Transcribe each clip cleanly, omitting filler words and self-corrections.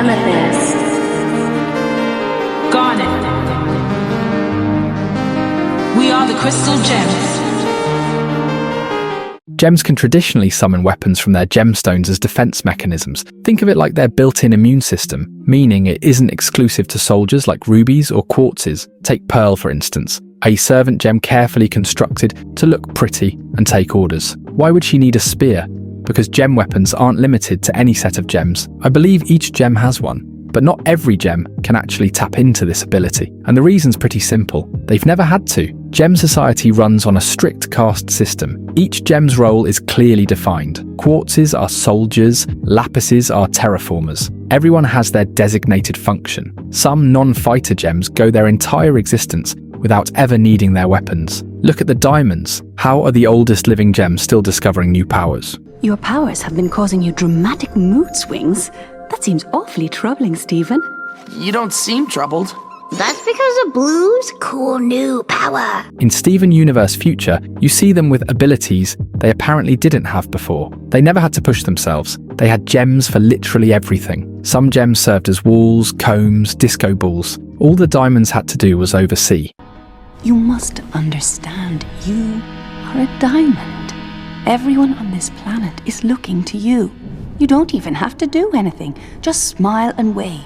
amethyst. Garnet. We are the crystal gems. Gems can traditionally summon weapons from their gemstones as defense mechanisms. Think of it like their built-in immune system, meaning it isn't exclusive to soldiers like rubies or quartzes. Take pearl, for instance, a servant gem carefully constructed to look pretty and take orders. Why would she need a spear? Because gem weapons aren't limited to any set of gems. I believe each gem has one, but not every gem can actually tap into this ability. And the reason's pretty simple. They've never had to. Gem society runs on a strict caste system. Each gem's role is clearly defined. Quartzes are soldiers, lapises are terraformers. Everyone has their designated function. Some non-fighter gems go their entire existence without ever needing their weapons. Look at the diamonds. How are the oldest living gems still discovering new powers? Your powers have been causing you dramatic mood swings. That seems awfully troubling, Stephen. You don't seem troubled. That's because of Blue's cool new power. In Steven Universe Future, you see them with abilities they apparently didn't have before. They never had to push themselves. They had gems for literally everything. Some gems served as walls, combs, disco balls. All the diamonds had to do was oversee. You must understand, you are a diamond. Everyone on this planet is looking to you. You don't even have to do anything. Just smile and wave.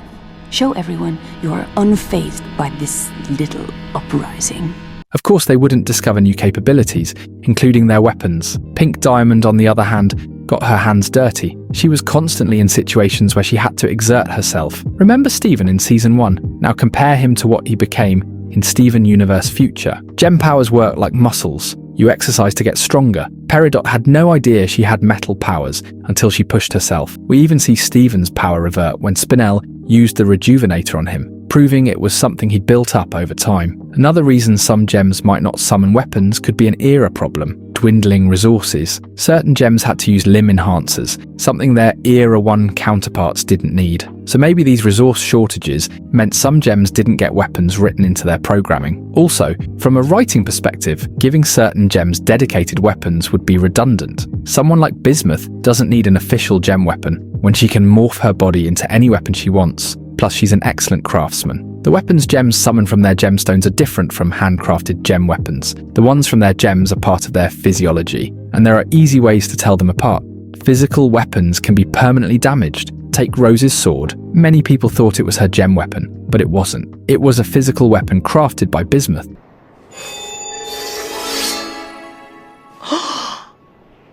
Show everyone you are unfazed by this little uprising. Of course, they wouldn't discover new capabilities, including their weapons. Pink Diamond, on the other hand, got her hands dirty. She was constantly in situations where she had to exert herself. Remember Steven in Season 1? Now compare him to what he became in Steven Universe Future. Gem powers work like muscles. You exercise to get stronger. Peridot had no idea she had metal powers until she pushed herself. We even see Steven's power revert when Spinel used the Rejuvenator on him, proving it was something he'd built up over time. Another reason some gems might not summon weapons could be an era problem. Dwindling resources. Certain gems had to use limb enhancers, something their Era 1 counterparts didn't need. So maybe these resource shortages meant some gems didn't get weapons written into their programming. Also, from a writing perspective, giving certain gems dedicated weapons would be redundant. Someone like Bismuth doesn't need an official gem weapon when she can morph her body into any weapon she wants. Plus, she's an excellent craftsman. The weapons gems summon from their gemstones are different from handcrafted gem weapons. The ones from their gems are part of their physiology, and there are easy ways to tell them apart. Physical weapons can be permanently damaged. Take Rose's sword. Many people thought it was her gem weapon, but it wasn't. It was a physical weapon crafted by Bismuth.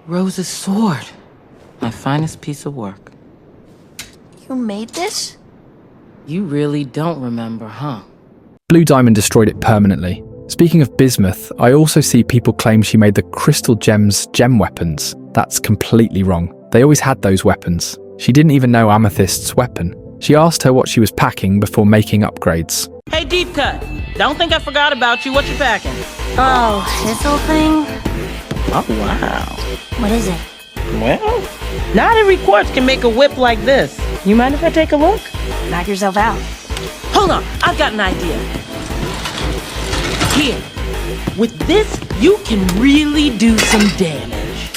Rose's sword. My finest piece of work. You made this? You really don't remember, huh? Blue Diamond destroyed it permanently. Speaking of Bismuth, I also see people claim she made the crystal gems gem weapons. That's completely wrong. They always had those weapons. She didn't even know Amethyst's weapon. She asked her what she was packing before making upgrades. Hey, Deep Cut. Don't think I forgot about you. What you packing? Oh, this old thing? Oh, wow. What is it? Well, not every quartz can make a whip like this. You mind if I take a look? Knock yourself out. Hold on, I've got an idea. Here, with this, you can really do some damage.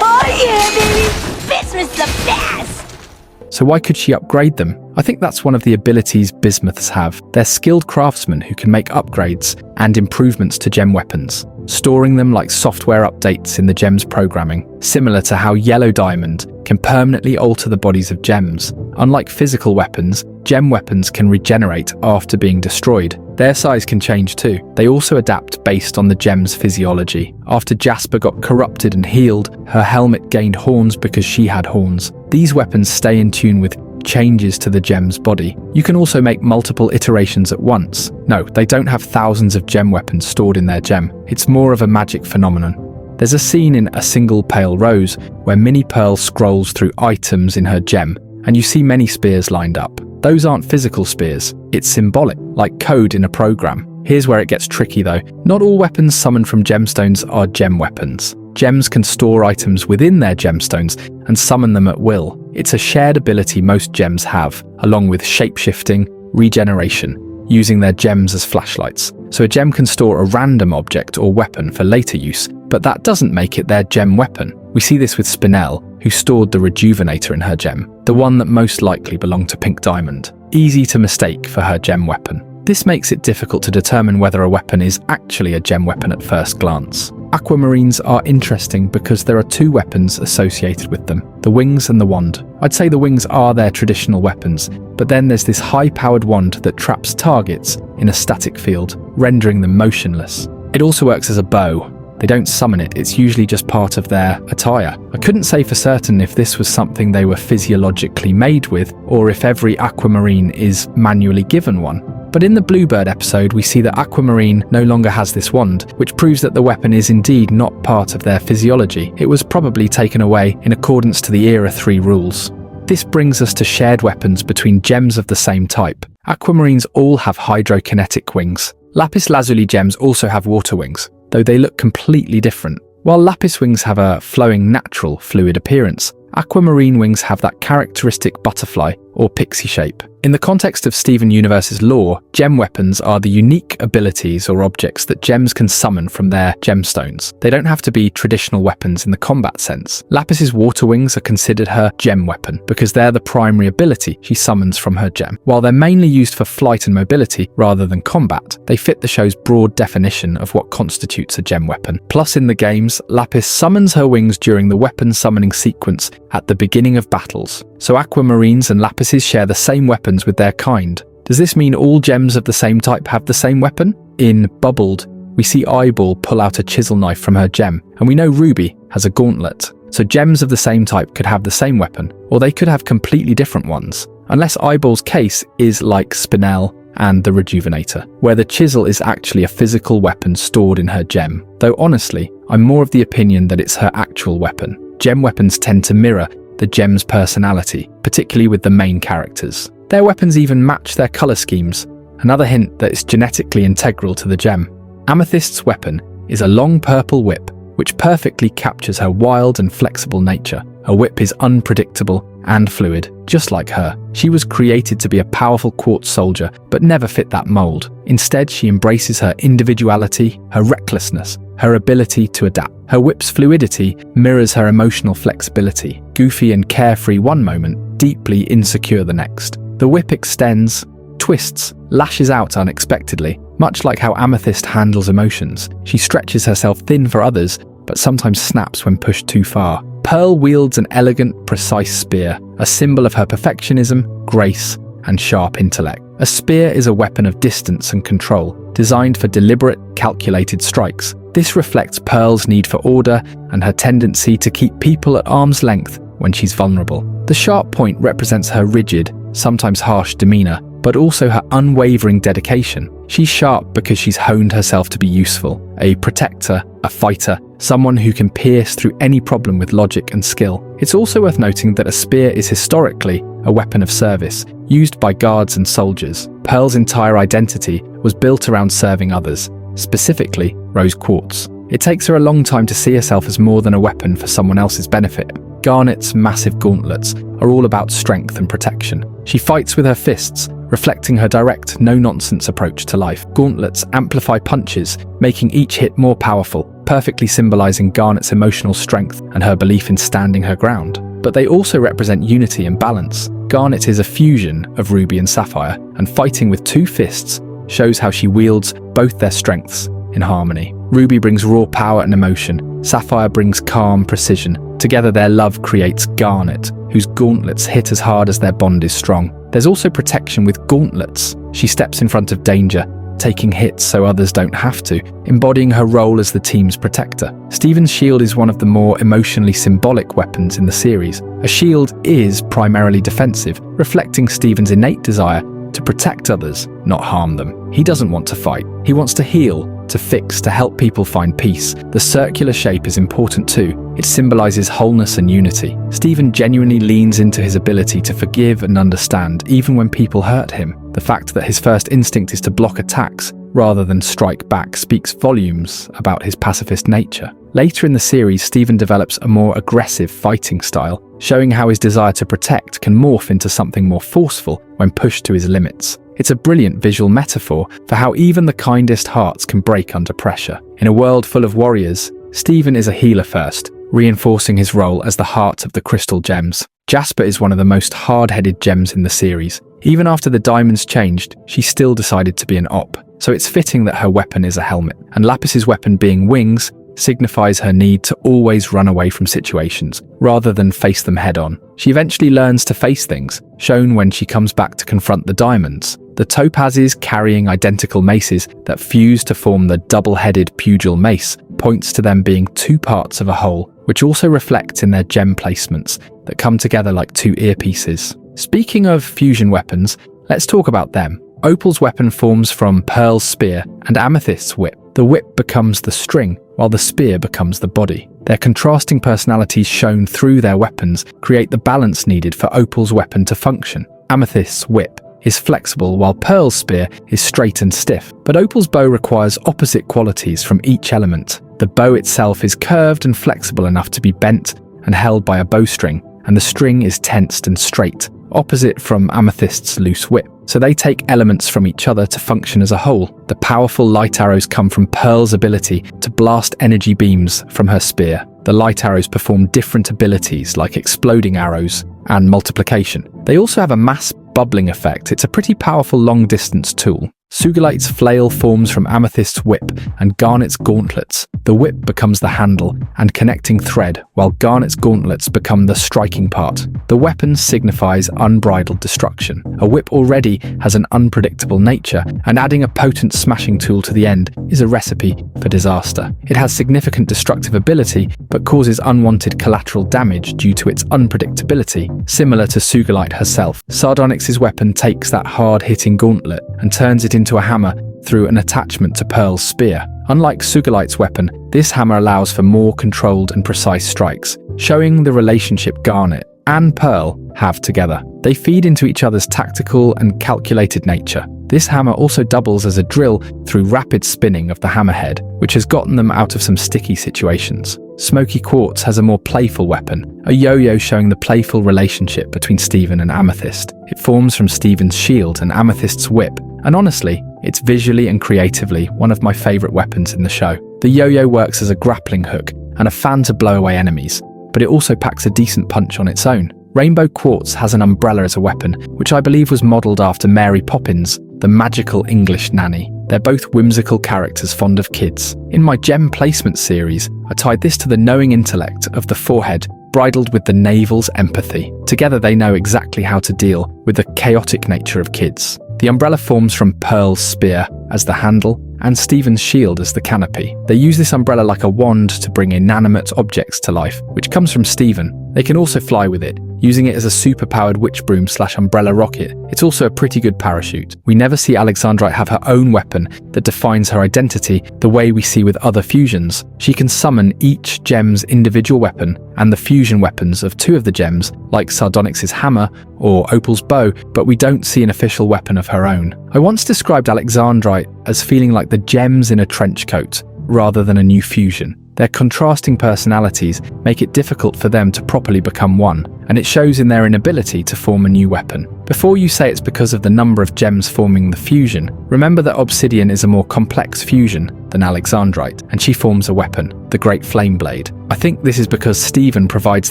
Oh yeah, baby! Bismuth's the best! So why could she upgrade them? I think that's one of the abilities Bismuths have. They're skilled craftsmen who can make upgrades and improvements to gem weapons, storing them like software updates in the gem's programming, similar to how Yellow Diamond can permanently alter the bodies of gems. Unlike physical weapons, gem weapons can regenerate after being destroyed. Their size can change too. They also adapt based on the gem's physiology. After Jasper got corrupted and healed, her helmet gained horns because she had horns. These weapons stay in tune with changes to the gem's body. You can also make multiple iterations at once. No, they don't have thousands of gem weapons stored in their gem. It's more of a magic phenomenon. There's a scene in A Single Pale Rose where Minnie Pearl scrolls through items in her gem, and you see many spears lined up. Those aren't physical spears. It's symbolic, like code in a program. Here's where it gets tricky though. Not all weapons summoned from gemstones are gem weapons. Gems can store items within their gemstones and summon them at will. It's a shared ability most gems have, along with shape-shifting, regeneration, using their gems as flashlights. So a gem can store a random object or weapon for later use, but that doesn't make it their gem weapon. We see this with Spinel, who stored the Rejuvenator in her gem, the one that most likely belonged to Pink Diamond, easy to mistake for her gem weapon. This makes it difficult to determine whether a weapon is actually a gem weapon at first glance. Aquamarines are interesting because there are two weapons associated with them, the wings and the wand. I'd say the wings are their traditional weapons, but then there's this high-powered wand that traps targets in a static field, rendering them motionless. It also works as a bow. They don't summon it, it's usually just part of their attire. I couldn't say for certain if this was something they were physiologically made with, or if every aquamarine is manually given one. But in the Bluebird episode, we see that Aquamarine no longer has this wand, which proves that the weapon is indeed not part of their physiology. It was probably taken away in accordance to the Era 3 rules. This brings us to shared weapons between gems of the same type. Aquamarines all have hydrokinetic wings. Lapis lazuli gems also have water wings, though they look completely different. While lapis wings have a flowing natural fluid appearance, aquamarine wings have that characteristic butterfly or pixie shape. In the context of Steven Universe's lore, gem weapons are the unique abilities or objects that gems can summon from their gemstones. They don't have to be traditional weapons in the combat sense. Lapis's water wings are considered her gem weapon because they're the primary ability she summons from her gem. While they're mainly used for flight and mobility rather than combat, they fit the show's broad definition of what constitutes a gem weapon. Plus in the games, Lapis summons her wings during the weapon summoning sequence at the beginning of battles. So aquamarines and lapises share the same weapons with their kind. Does this mean all gems of the same type have the same weapon? In Bubbled, we see Eyeball pull out a chisel knife from her gem, and we know Ruby has a gauntlet. So gems of the same type could have the same weapon, or they could have completely different ones. Unless Eyeball's case is like Spinel and the Rejuvenator, where the chisel is actually a physical weapon stored in her gem. Though honestly, I'm more of the opinion that it's her actual weapon. Gem weapons tend to mirror the gem's personality, particularly with the main characters. Their weapons even match their colour schemes, another hint that it's genetically integral to the gem. Amethyst's weapon is a long purple whip, which perfectly captures her wild and flexible nature. Her whip is unpredictable and fluid, just like her. She was created to be a powerful quartz soldier, but never fit that mold. Instead, she embraces her individuality, her recklessness, her ability to adapt. Her whip's fluidity mirrors her emotional flexibility, goofy and carefree one moment, deeply insecure the next. The whip extends, twists, lashes out unexpectedly. Much like how Amethyst handles emotions, she stretches herself thin for others, but sometimes snaps when pushed too far. Pearl wields an elegant, precise spear, a symbol of her perfectionism, grace, and sharp intellect. A spear is a weapon of distance and control, designed for deliberate, calculated strikes. This reflects Pearl's need for order and her tendency to keep people at arm's length when she's vulnerable. The sharp point represents her rigid, sometimes harsh demeanor, but also her unwavering dedication. She's sharp because she's honed herself to be useful, a protector, a fighter, someone who can pierce through any problem with logic and skill. It's also worth noting that a spear is historically a weapon of service, used by guards and soldiers. Pearl's entire identity was built around serving others, specifically rose quartz. It takes her a long time to see herself as more than a weapon for someone else's benefit. Garnet's massive gauntlets are all about strength and protection. She fights with her fists, reflecting her direct, no-nonsense approach to life. Gauntlets amplify punches, making each hit more powerful, perfectly symbolizing Garnet's emotional strength and her belief in standing her ground. But they also represent unity and balance. Garnet is a fusion of Ruby and Sapphire, and fighting with two fists shows how she wields both their strengths in harmony. Ruby brings raw power and emotion. Sapphire brings calm precision. Together their love creates Garnet, whose gauntlets hit as hard as their bond is strong. There's also protection with gauntlets. She steps in front of danger, taking hits so others don't have to, embodying her role as the team's protector. Steven's shield is one of the more emotionally symbolic weapons in the series. A shield is primarily defensive, reflecting Steven's innate desire to protect others, not harm them. He doesn't want to fight. He wants to heal, to fix, to help people find peace. The circular shape is important too. It symbolizes wholeness and unity. Steven genuinely leans into his ability to forgive and understand, even when people hurt him. The fact that his first instinct is to block attacks rather than strike back speaks volumes about his pacifist nature. Later in the series, Steven develops a more aggressive fighting style, showing how his desire to protect can morph into something more forceful when pushed to his limits. It's a brilliant visual metaphor for how even the kindest hearts can break under pressure. In a world full of warriors, Steven is a healer first, reinforcing his role as the heart of the crystal gems. Jasper is one of the most hard-headed gems in the series. Even after the diamonds changed, she still decided to be an op, so it's fitting that her weapon is a helmet. And Lapis's weapon being wings signifies her need to always run away from situations, rather than face them head-on. She eventually learns to face things, shown when she comes back to confront the diamonds. The topazes carrying identical maces that fuse to form the double-headed pugil mace points to them being two parts of a whole, which also reflects in their gem placements that come together like two earpieces. Speaking of fusion weapons, let's talk about them. Opal's weapon forms from Pearl's spear and Amethyst's whip. The whip becomes the string, while the spear becomes the body. Their contrasting personalities shown through their weapons create the balance needed for Opal's weapon to function. Amethyst's whip is flexible, while Pearl's spear is straight and stiff. But Opal's bow requires opposite qualities from each element. The bow itself is curved and flexible enough to be bent and held by a bowstring, and the string is tensed and straight, opposite from Amethyst's loose whip. So they take elements from each other to function as a whole. The powerful light arrows come from Pearl's ability to blast energy beams from her spear. The light arrows perform different abilities like exploding arrows and multiplication. They also have a mass bubbling effect. It's a pretty powerful long-distance tool. Sugilite's flail forms from Amethyst's whip and Garnet's gauntlets. The whip becomes the handle and connecting thread, while Garnet's gauntlets become the striking part. The weapon signifies unbridled destruction. A whip already has an unpredictable nature, and adding a potent smashing tool to the end is a recipe for disaster. It has significant destructive ability, but causes unwanted collateral damage due to its unpredictability, similar to Sugilite herself. Sardonyx's weapon takes that hard-hitting gauntlet and turns it into a hammer through an attachment to Pearl's spear. Unlike Sugilite's weapon, this hammer allows for more controlled and precise strikes, showing the relationship Garnet and Pearl have together. They feed into each other's tactical and calculated nature. This hammer also doubles as a drill through rapid spinning of the hammerhead, which has gotten them out of some sticky situations. Smoky Quartz has a more playful weapon, a yo-yo showing the playful relationship between Steven and Amethyst. It forms from Steven's shield and Amethyst's whip, and honestly, it's visually and creatively one of my favourite weapons in the show. The yo-yo works as a grappling hook and a fan to blow away enemies, but it also packs a decent punch on its own. Rainbow Quartz has an umbrella as a weapon, which I believe was modelled after Mary Poppins, the magical English nanny. They're both whimsical characters fond of kids. In my gem placement series, I tied this to the knowing intellect of the forehead, bridled with the navel's empathy. Together they know exactly how to deal with the chaotic nature of kids. The umbrella forms from Pearl's spear as the handle and Steven's shield as the canopy. They use this umbrella like a wand to bring inanimate objects to life, which comes from Steven. They can also fly with it, using it as a super-powered witch broom / umbrella rocket. It's also a pretty good parachute. We never see Alexandrite have her own weapon that defines her identity the way we see with other fusions. She can summon each gem's individual weapon and the fusion weapons of two of the gems, like Sardonyx's hammer or Opal's bow, but we don't see an official weapon of her own. I once described Alexandrite as feeling like the gems in a trench coat, rather than a new fusion. Their contrasting personalities make it difficult for them to properly become one, and it shows in their inability to form a new weapon. Before you say it's because of the number of gems forming the fusion, remember that Obsidian is a more complex fusion than Alexandrite, and she forms a weapon, the Great Flame Blade. I think this is because Steven provides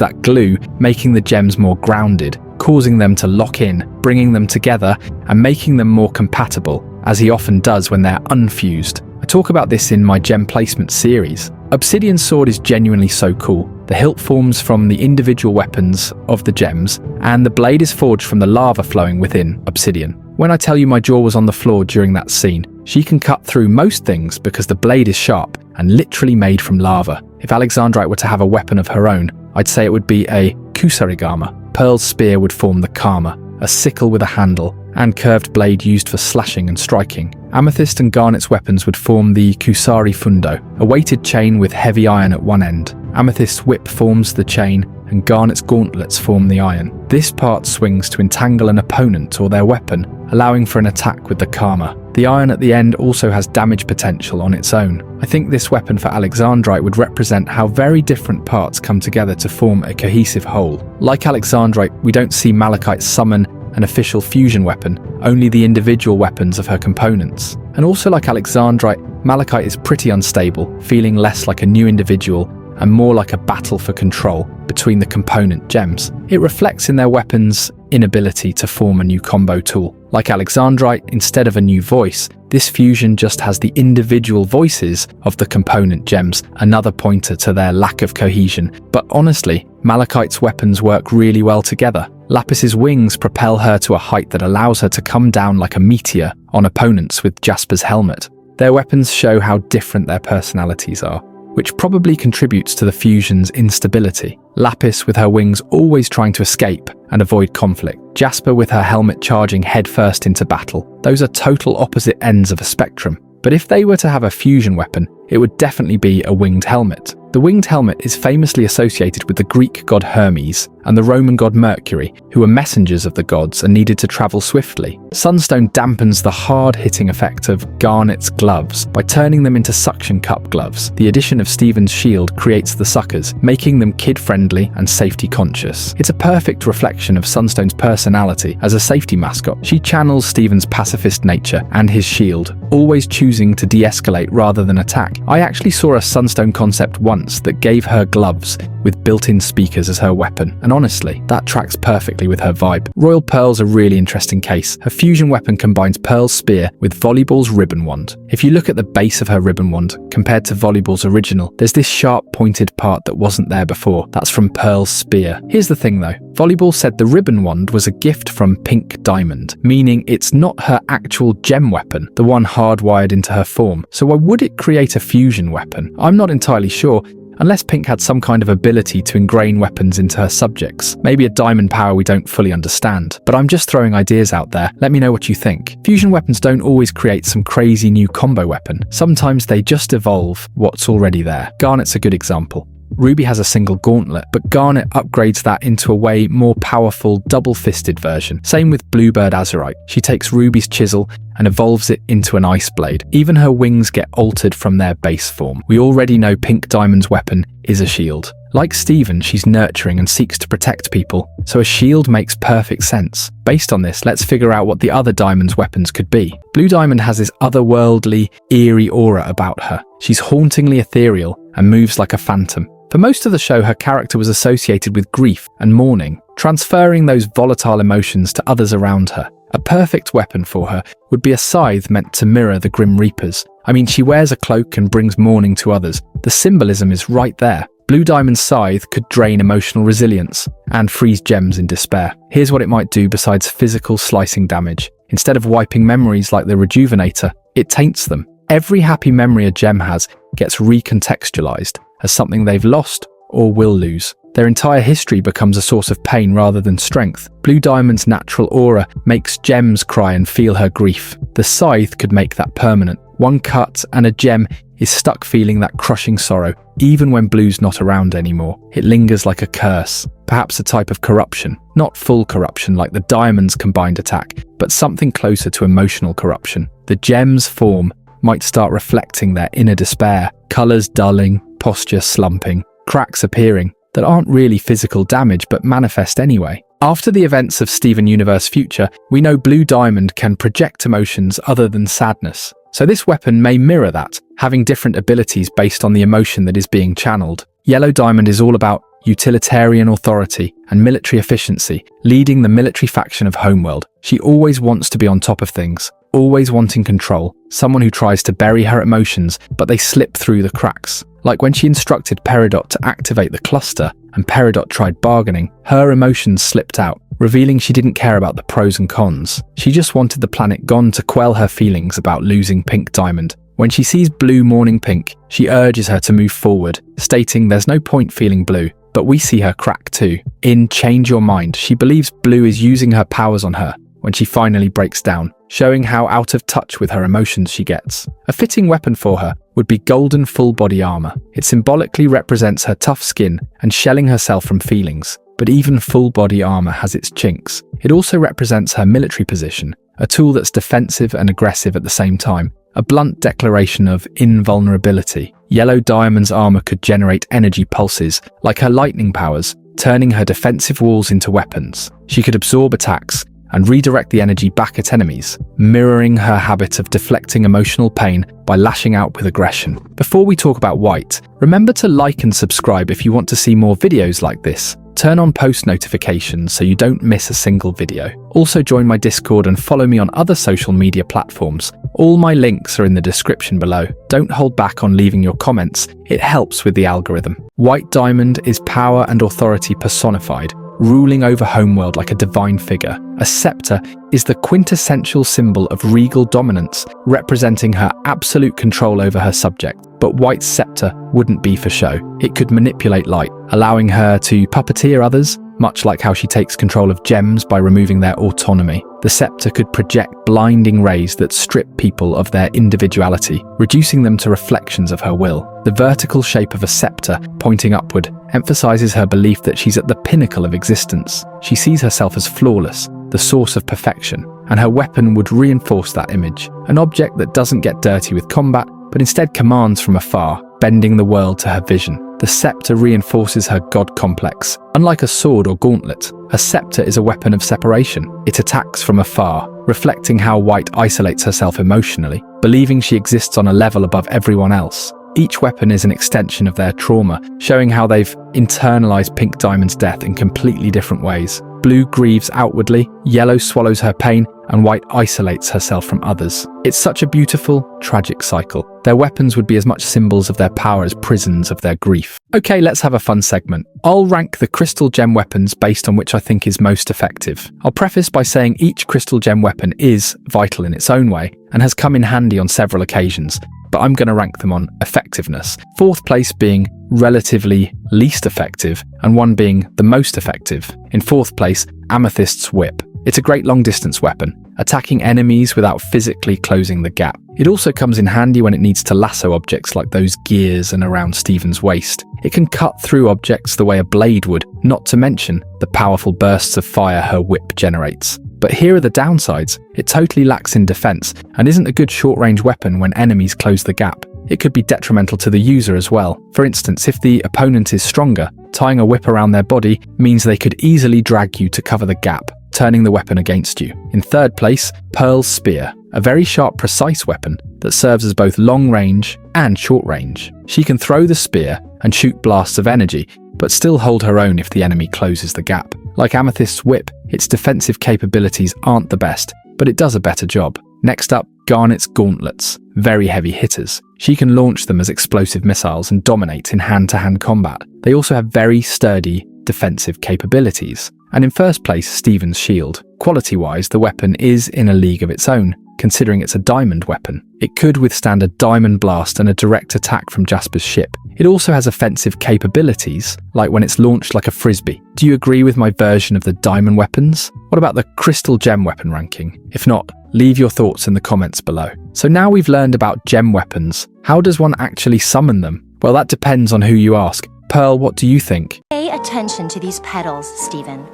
that glue, making the gems more grounded, causing them to lock in, bringing them together, and making them more compatible, as he often does when they're unfused. I talk about this in my gem placement series. Obsidian's sword is genuinely so cool. The hilt forms from the individual weapons of the gems, and the blade is forged from the lava flowing within Obsidian. When I tell you my jaw was on the floor during that scene, she can cut through most things because the blade is sharp and literally made from lava. If Alexandrite were to have a weapon of her own, I'd say it would be a kusarigama. Pearl's spear would form the kama, a sickle with a handle, and curved blade used for slashing and striking. Amethyst and Garnet's weapons would form the kusari fundo, a weighted chain with heavy iron at one end. Amethyst's whip forms the chain, and Garnet's gauntlets form the iron. This part swings to entangle an opponent or their weapon, allowing for an attack with the kama. The iron at the end also has damage potential on its own. I think this weapon for Alexandrite would represent how very different parts come together to form a cohesive whole. Like Alexandrite, we don't see Malachite summon an official fusion weapon, only the individual weapons of her components. And also like Alexandrite, Malachite is pretty unstable, feeling less like a new individual and more like a battle for control between the component gems. It reflects in their weapons' inability to form a new combo tool. Like Alexandrite, instead of a new voice, this fusion just has the individual voices of the component gems, another pointer to their lack of cohesion. But honestly, Malachite's weapons work really well together. Lapis's wings propel her to a height that allows her to come down like a meteor on opponents with Jasper's helmet. Their weapons show how different their personalities are, which probably contributes to the fusion's instability. Lapis with her wings always trying to escape and avoid conflict. Jasper with her helmet charging headfirst into battle. Those are total opposite ends of a spectrum. But if they were to have a fusion weapon, it would definitely be a winged helmet. The winged helmet is famously associated with the Greek god Hermes and the Roman god Mercury, who were messengers of the gods and needed to travel swiftly. Sunstone dampens the hard-hitting effect of Garnet's gloves by turning them into suction cup gloves. The addition of Stephen's shield creates the suckers, making them kid-friendly and safety-conscious. It's a perfect reflection of Sunstone's personality as a safety mascot. She channels Stephen's pacifist nature and his shield, always choosing to de-escalate rather than attack. I actually saw a Sunstone concept once that gave her gloves with built-in speakers as her weapon, and honestly, that tracks perfectly with her vibe. Royal Pearl's a really interesting case. Her fusion weapon combines Pearl's spear with Volleyball's ribbon wand. If you look at the base of her ribbon wand, compared to Volleyball's original, there's this sharp pointed part that wasn't there before. That's from Pearl's spear. Here's the thing though, Volleyball said the ribbon wand was a gift from Pink Diamond, meaning it's not her actual gem weapon, the one hardwired into her form. So why would it create a fusion weapon? I'm not entirely sure, unless Pink had some kind of ability to ingrain weapons into her subjects. Maybe a diamond power we don't fully understand. But I'm just throwing ideas out there. Let me know what you think. Fusion weapons don't always create some crazy new combo weapon. Sometimes they just evolve what's already there. Garnet's a good example. Ruby has a single gauntlet, but Garnet upgrades that into a way more powerful double-fisted version. Same with Bluebird Azurite. She takes Ruby's chisel and evolves it into an ice blade. Even her wings get altered from their base form. We already know Pink Diamond's weapon is a shield. Like Stephen, she's nurturing and seeks to protect people, so a shield makes perfect sense. Based on this, let's figure out what the other Diamond's weapons could be. Blue Diamond has this otherworldly, eerie aura about her. She's hauntingly ethereal and moves like a phantom. For most of the show, her character was associated with grief and mourning, transferring those volatile emotions to others around her. A perfect weapon for her would be a scythe meant to mirror the Grim Reapers. I mean, she wears a cloak and brings mourning to others. The symbolism is right there. Blue Diamond's scythe could drain emotional resilience and freeze gems in despair. Here's what it might do besides physical slicing damage. Instead of wiping memories like the Rejuvenator, it taints them. Every happy memory a gem has gets recontextualized as something they've lost or will lose. Their entire history becomes a source of pain rather than strength. Blue Diamond's natural aura makes gems cry and feel her grief. The scythe could make that permanent. One cut and a gem is stuck feeling that crushing sorrow, even when Blue's not around anymore. It lingers like a curse, perhaps a type of corruption. Not full corruption like the Diamond's combined attack, but something closer to emotional corruption. The gem's form might start reflecting their inner despair, colours dulling, posture slumping, cracks appearing that aren't really physical damage but manifest anyway. After the events of Steven Universe Future, we know Blue Diamond can project emotions other than sadness. So this weapon may mirror that, having different abilities based on the emotion that is being channeled. Yellow Diamond is all about utilitarian authority and military efficiency, leading the military faction of Homeworld. She always wants to be on top of things, always wanting control, someone who tries to bury her emotions, but they slip through the cracks. Like when she instructed Peridot to activate the cluster and Peridot tried bargaining, her emotions slipped out, revealing she didn't care about the pros and cons. She just wanted the planet gone to quell her feelings about losing Pink Diamond. When she sees Blue mourning Pink, she urges her to move forward, stating there's no point feeling blue. But we see her crack too. In Change Your Mind, she believes Blue is using her powers on her when she finally breaks down, showing how out of touch with her emotions she gets. A fitting weapon for her would be golden full body armor. It symbolically represents her tough skin and shelling herself from feelings. But even full body armor has its chinks. It also represents her military position, a tool that's defensive and aggressive at the same time. A blunt declaration of invulnerability. Yellow Diamond's armor could generate energy pulses, like her lightning powers, turning her defensive walls into weapons. She could absorb attacks and redirect the energy back at enemies, mirroring her habit of deflecting emotional pain by lashing out with aggression. Before we talk about White, remember to like and subscribe if you want to see more videos like this. Turn on post notifications so you don't miss a single video. Also join my Discord and follow me on other social media platforms. All my links are in the description below. Don't hold back on leaving your comments, it helps with the algorithm. White Diamond is power and authority personified, ruling over Homeworld like a divine figure. A scepter is the quintessential symbol of regal dominance, representing her absolute control over her subject. But White's scepter wouldn't be for show. It could manipulate light, allowing her to puppeteer others, much like how she takes control of gems by removing their autonomy. The scepter could project blinding rays that strip people of their individuality, reducing them to reflections of her will. The vertical shape of a scepter, pointing upward, emphasizes her belief that she's at the pinnacle of existence. She sees herself as flawless, the source of perfection, and her weapon would reinforce that image. An object that doesn't get dirty with combat, but instead commands from afar, bending the world to her vision. The scepter reinforces her god complex. Unlike a sword or gauntlet, a scepter is a weapon of separation. It attacks from afar, reflecting how White isolates herself emotionally, believing she exists on a level above everyone else. Each weapon is an extension of their trauma, showing how they've internalized Pink Diamond's death in completely different ways. Blue grieves outwardly, yellow swallows her pain, and White isolates herself from others. It's such a beautiful, tragic cycle. Their weapons would be as much symbols of their power as prisons of their grief. Okay, let's have a fun segment. I'll rank the crystal gem weapons based on which I think is most effective. I'll preface by saying each crystal gem weapon is vital in its own way and has come in handy on several occasions, but I'm going to rank them on effectiveness. Fourth place being relatively least effective, and one being the most effective. In fourth place, Amethyst's Whip. It's a great long-distance weapon, attacking enemies without physically closing the gap. It also comes in handy when it needs to lasso objects like those gears and around Stephen's waist. It can cut through objects the way a blade would, not to mention the powerful bursts of fire her whip generates. But here are the downsides. It totally lacks in defense and isn't a good short-range weapon when enemies close the gap. It could be detrimental to the user as well. For instance, if the opponent is stronger, tying a whip around their body means they could easily drag you to cover the gap, turning the weapon against you. In third place, Pearl's Spear, a very sharp, precise weapon that serves as both long range and short range. She can throw the spear and shoot blasts of energy, but still hold her own if the enemy closes the gap. Like Amethyst's Whip, its defensive capabilities aren't the best, but it does a better job. Next up, Garnet's Gauntlets, very heavy hitters. She can launch them as explosive missiles and dominate in hand-to-hand combat. They also have very sturdy defensive capabilities. And in first place, Stephen's Shield. Quality-wise, the weapon is in a league of its own, considering it's a diamond weapon. It could withstand a diamond blast and a direct attack from Jasper's ship. It also has offensive capabilities, like when it's launched like a frisbee. Do you agree with my version of the diamond weapons? What about the crystal gem weapon ranking? If not, leave your thoughts in the comments below. So now we've learned about gem weapons. How does one actually summon them? Well, that depends on who you ask. Pearl, what do you think? Pay attention to these petals, Stephen.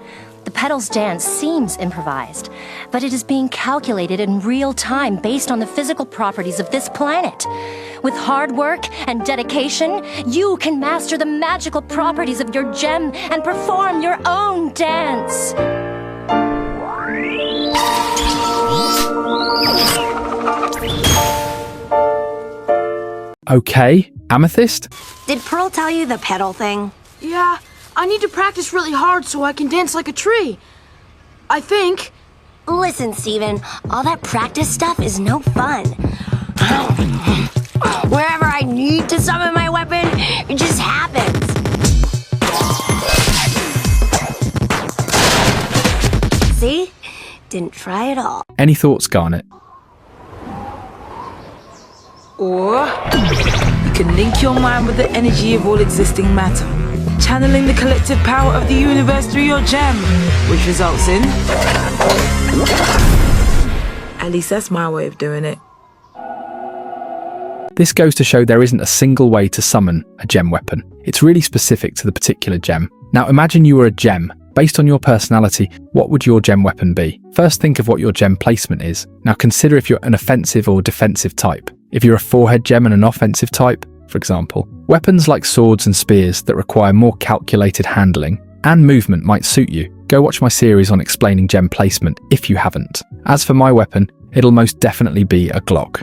The petals dance seems improvised, but it is being calculated in real time based on the physical properties of this planet. With hard work and dedication, you can master the magical properties of your gem and perform your own dance. Okay, Amethyst? Did Pearl tell you the petal thing? Yeah, I need to practice really hard so I can dance like a tree. I think. Listen, Stephen, all that practice stuff is no fun. Wherever I need to summon my weapon, it just happens. See? Didn't try at all. Any thoughts, Garnet? Or you can link your mind with the energy of all existing matter, channeling the collective power of the universe through your gem, which results in... At least that's my way of doing it. This goes to show there isn't a single way to summon a gem weapon. It's really specific to the particular gem. Now imagine you were a gem. Based on your personality, what would your gem weapon be? First, think of what your gem placement is. Now consider if you're an offensive or defensive type. If you're a forehead gem and an offensive type, for example, weapons like swords and spears that require more calculated handling and movement might suit you. Go watch my series on explaining gem placement if you haven't. As for my weapon, it'll most definitely be a Glock.